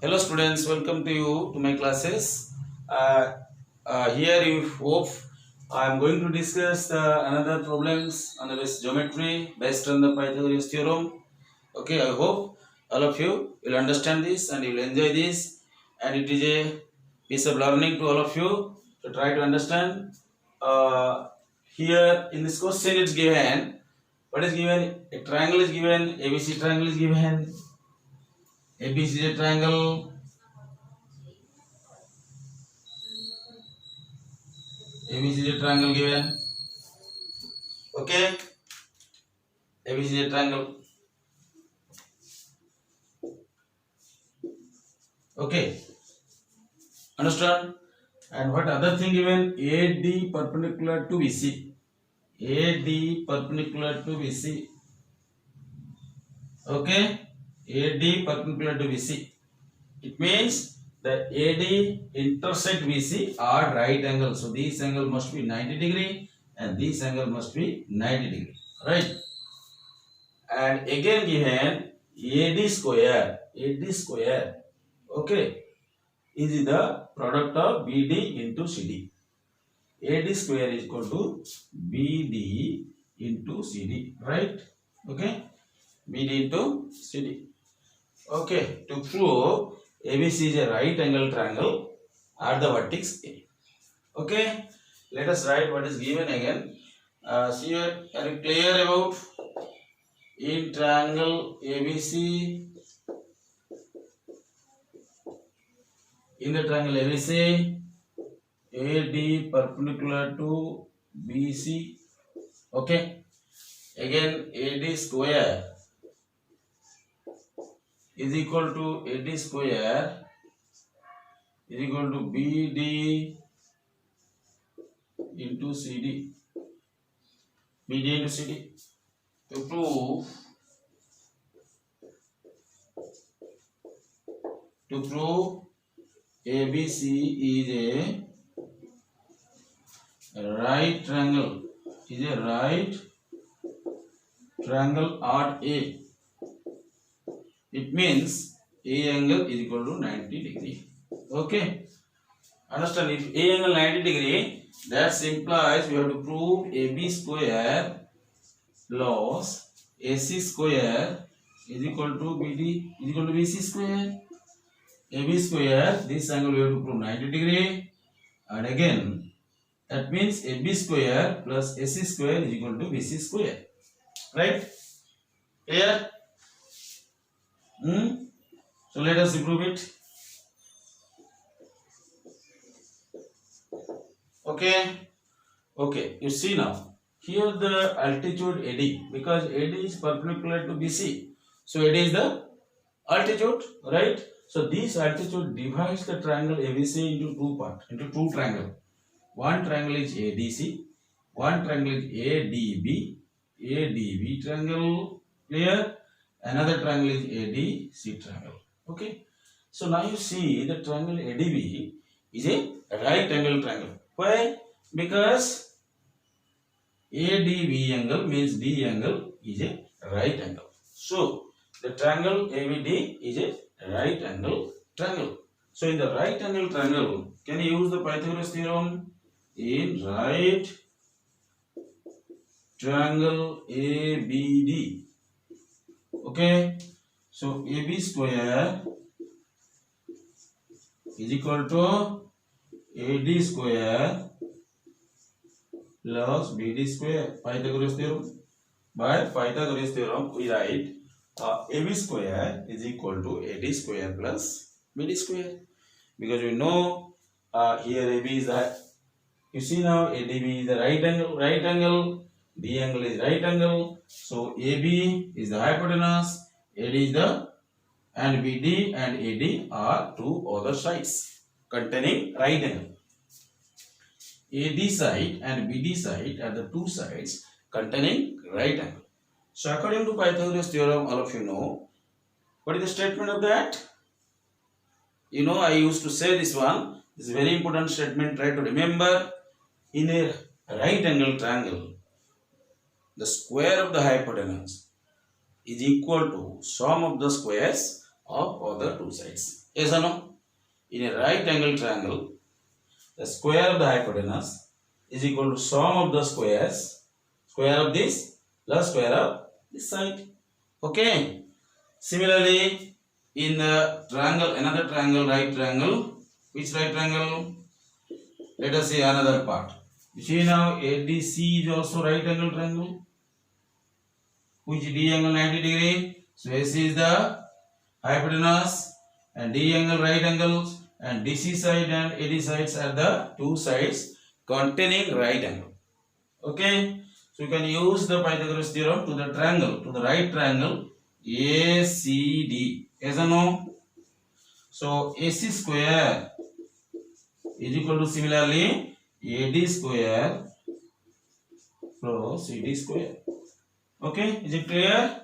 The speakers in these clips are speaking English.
Hello students, welcome to you to my classes. Here you hope I am going to discuss another problems on this geometry based on the Pythagoras theorem. Okay, I hope all of you will understand this and you will enjoy this, and it is a piece of learning to all of you to try to understand. Uh, Here in this question it's given, what is given? A triangle is given, ABC triangle is given, ABC is a triangle, ABCD triangle given. Okay, ABCD triangle. Okay, understand? And what other thing given? AD perpendicular to BC. AD perpendicular to BC. Okay, AD perpendicular to BC. It means the AD intersect BC are right angle. So this angle must be 90 degree and this angle must be 90 degree. Right? And again given AD square. AD square. Okay, is the product of BD into CD. AD square is equal to BD into CD, right? Okay, BD into CD. Okay, to prove ABC is a right angle triangle at the vertex A. Okay, let us write what is given again. See, are you clear about in triangle ABC? In the triangle ABC, AD perpendicular to BC. Okay. Again, AD square is equal to AD square is equal to BD into CD. BD into CD. To prove ABC is a right triangle. Is a right triangle at A. It means A angle is equal to 90 degree. Okay. Understand, if A angle 90 degree, that implies we have to prove AB square plus AC square is equal to BD is equal to BC square. AB square, this angle we have to prove 90 degree, and again that means AB square plus AC square is equal to BC square. Right? Clear? So let us prove it. Okay. Okay. You see now. Here the altitude AD, because AD is perpendicular to BC. So AD is the altitude, right? So this altitude divides the triangle ABC into two parts, into two triangles. One triangle is ADC, one triangle is ADB, ADB triangle, clear? Another triangle is ADC triangle. Okay. So now you see the triangle ADB is a right angle triangle. Why? Because ADB angle means D angle is a right angle. So the triangle ABD is a right angle triangle. So in the right angle triangle, can you use the Pythagoras theorem? In right triangle ABD. Okay. So AB square is equal to AD square plus BD square. Pythagoras theorem. By Pythagoras theorem, we write AB square is equal to AD square plus BD square. Because we know here AB is the, you see now ADB is the right angle, D angle is right angle. So AB is the hypotenuse, AD is the, and BD and AD are two other sides containing right angle. AD side and BD side are the two sides containing right angle. So according to Pythagoras theorem, all of you know, what is the statement of that? You know, I used to say this one. This is a very important statement. Try to remember. In a right angle triangle, the square of the hypotenuse is equal to sum of the squares of other two sides. Yes or no? In a right angle triangle, the square of the hypotenuse is equal to sum of the squares, square of this plus square of this side. Okay. Similarly, in the triangle, another triangle, right triangle. Which right triangle? Let us see another part. You see now ADC is also right angle triangle. Which D angle 90 degree? So AC is the hypotenuse and D angle right angles, and DC side and AD sides are the two sides containing right angle. Okay. So you can use the Pythagoras theorem to the triangle, to the right triangle ACD. Yes or no? So AC square is equal to similarly AD square plus CD square. Okay, is it clear?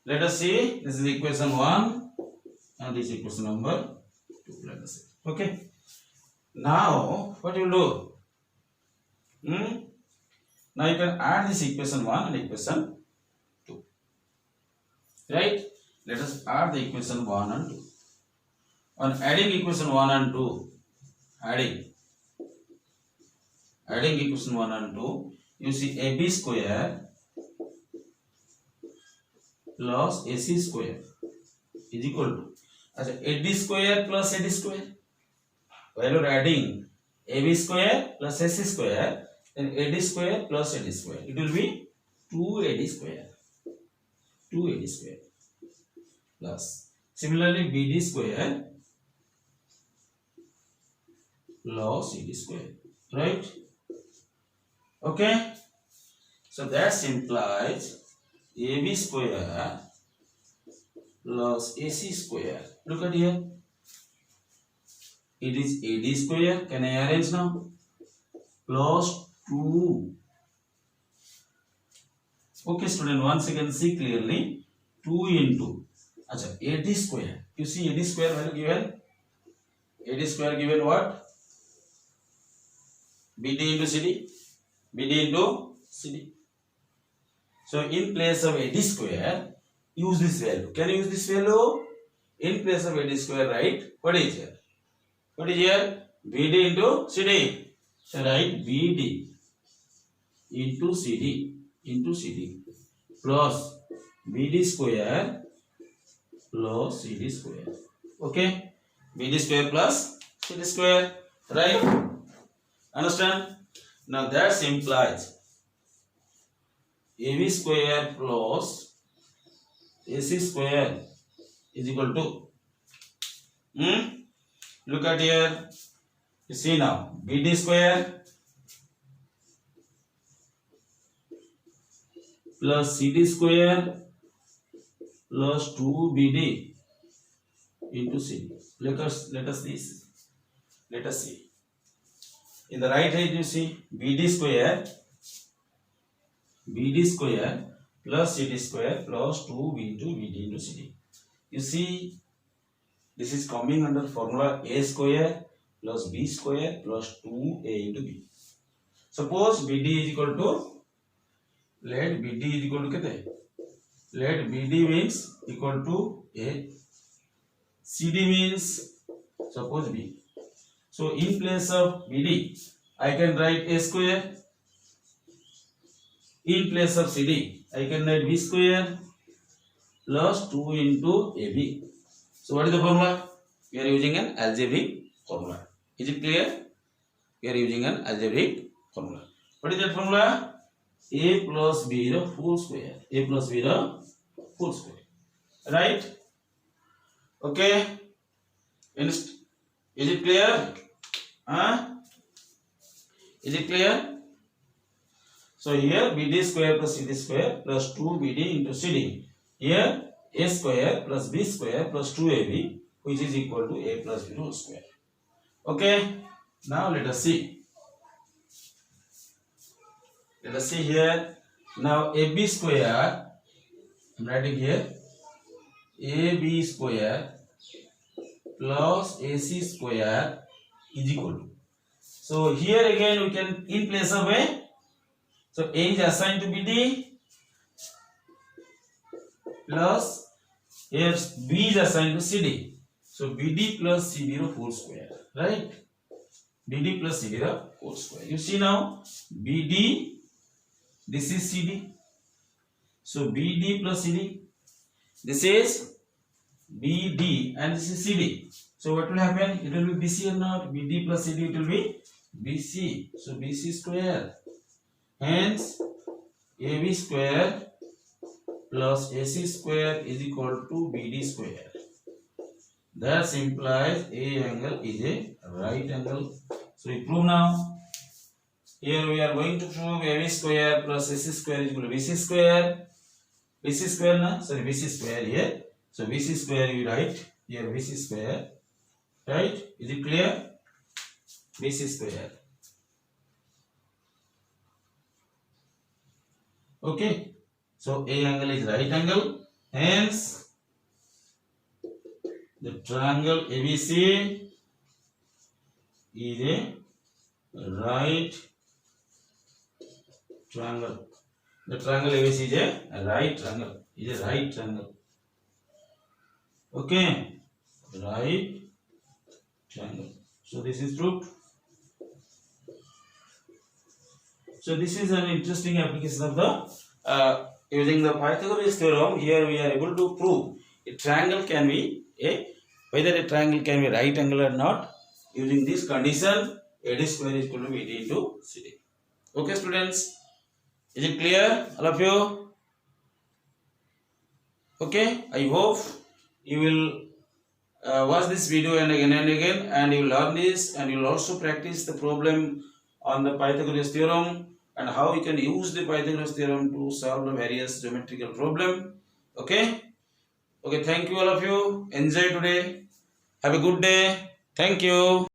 Let us see. This is equation 1 and this equation number 2. Let us see. Okay. Now what you will do? Now you can add this equation 1 and equation 2. Right? Let us add the equation 1 and 2. On adding equation 1 and 2, adding equation 1 and 2, you see AB square plus AC square is equal to AD square plus AD square. While you are adding AB square plus AC square, then AD square plus AD square, it will be 2AD square. 2AD square plus similarly BD square plus CD square. Right? Okay. So that implies AB square plus AC square. Look at here. It is AD square. Can I arrange now? Plus 2. Okay, student. Once again, see clearly. 2 into AD square. You see AD square value given. AD square given what? BD into CD. BD into CD. So in place of AD square, use this value. Can you use this value? In place of AD square, right? What is here? What is here? BD into CD. So write BD into CD plus BD square plus CD square. Okay? BD square plus CD square. Right? Understand? Now that implies AB square plus AC square is equal to look at here. You see now BD square plus CD square plus 2BD into CD. Let us see. In the right hand you see BD square plus CD square plus 2B into BD into CD. You see this is coming under formula A square plus B square plus 2A into B. Suppose BD is equal to, let BD is equal to कितने? Let BD means equal to A. CD means suppose B. So in place of BD, I can write A square. In place of CD, I can write B square plus 2 into AB. So what is the formula? We are using an algebraic formula. Is it clear? We are using an algebraic formula. What is that formula? A plus B the whole square. A plus B the whole square. Right? Okay. Is it clear? Is it clear? So here BD square plus CD square plus 2BD into CD. Here A square plus B square plus 2AB, which is equal to A plus B whole square. Okay. Now let us see. Let us see here. Now AB square, I am writing here AB square plus AC square is equal to. So here again we can in place of A. So A is assigned to BD plus here B is assigned to CD. So BD plus CD ର whole square, right? BD plus CD ର whole square. You see now, BD, this is CD. So BD plus CD, this is BD and this is CD. So what will happen? It will be BC or not? BD plus CD, it will be BC. So BC square. Hence AB square plus AC square is equal to BD square. That implies A angle is a right angle. So we prove now. Here we are going to prove AB square plus AC square is equal to BC square. BC square na? Sorry, BC square here. So BC square you write here, BC square. Right? Is it clear? BC square. Okay. So A angle is right angle. Hence the triangle ABC is a right triangle. The triangle ABC is a right triangle. Is a right triangle. Okay, right triangle. So this is proved. So this is an interesting application of the using the Pythagoras theorem. Here we are able to prove a triangle can be whether a triangle can be right angle or not. Using this condition, AD square is equal to BD into CD. Okay, students, is it clear, all of you? Okay, I hope you will watch this video and again, and you will learn this, and you will also practice the problem on the Pythagoras theorem and how you can use the Pythagoras theorem to solve the various geometrical problem. Okay. Okay, thank you all of you. Enjoy today. Have a good day. Thank you.